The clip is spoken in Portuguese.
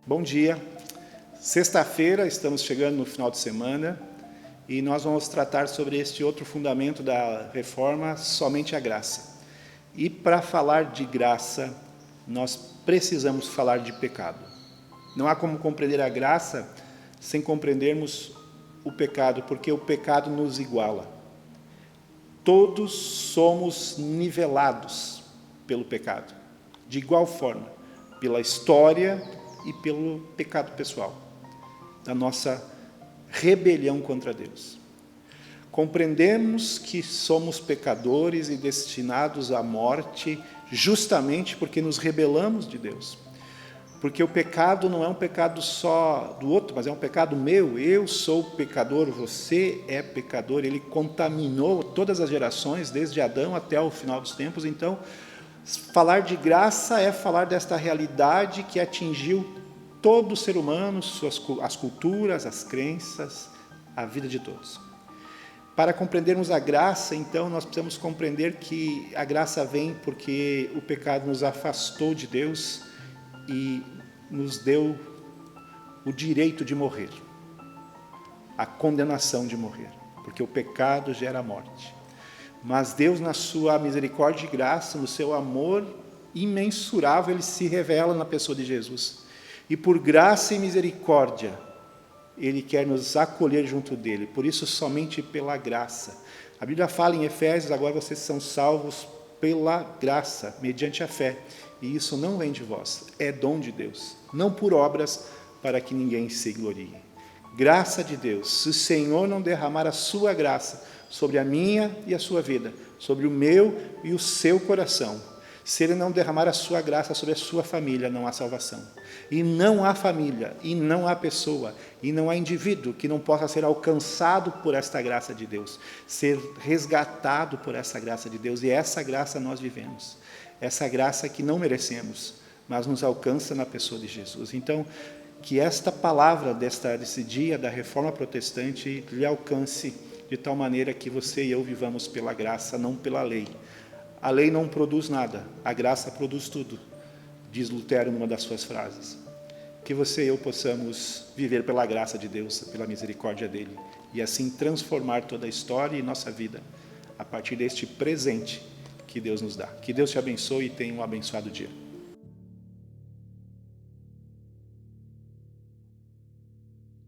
Bom dia. Sexta-feira, estamos chegando no final de semana e nós vamos tratar sobre este outro fundamento da reforma, somente a graça. E para falar de graça, nós precisamos falar de pecado. Não há como compreender a graça sem compreendermos o pecado, porque o pecado nos iguala. Todos somos nivelados pelo pecado, de igual forma, pela história e pelo pecado pessoal, da nossa rebelião contra Deus. Compreendemos que somos pecadores e destinados à morte justamente porque nos rebelamos de Deus. Porque o pecado não é um pecado só do outro, mas é um pecado meu. Eu sou pecador, você é pecador. Ele contaminou todas as gerações, desde Adão até o final dos tempos. Então, falar de graça é falar desta realidade que atingiu todo o ser humano, as culturas, as crenças, a vida de todos. Para compreendermos a graça, então, nós precisamos compreender que a graça vem porque o pecado nos afastou de Deus e nos deu o direito de morrer, a condenação de morrer, porque o pecado gera morte. Mas Deus, na sua misericórdia e graça, no seu amor imensurável, Ele se revela na pessoa de Jesus. E por graça e misericórdia, Ele quer nos acolher junto dEle. Por isso, somente pela graça. A Bíblia fala em Efésios, agora vocês são salvos pela graça, mediante a fé. E isso não vem de vós, é dom de Deus. Não por obras, para que ninguém se glorie. Graça de Deus. Se o Senhor não derramar a sua graça sobre a minha e a sua vida, sobre o meu e o seu coração, se Ele não derramar a sua graça sobre a sua família, não há salvação. E não há família, e não há pessoa, e não há indivíduo que não possa ser alcançado por esta graça de Deus, ser resgatado por essa graça de Deus, e essa graça nós vivemos. Essa graça que não merecemos, mas nos alcança na pessoa de Jesus. Então, que esta palavra desse dia da Reforma Protestante lhe alcance de tal maneira que você e eu vivamos pela graça, não pela lei. A lei não produz nada, a graça produz tudo, diz Lutero numa das suas frases. Que você e eu possamos viver pela graça de Deus, pela misericórdia dEle, e assim transformar toda a história e nossa vida, a partir deste presente que Deus nos dá. Que Deus te abençoe e tenha um abençoado dia.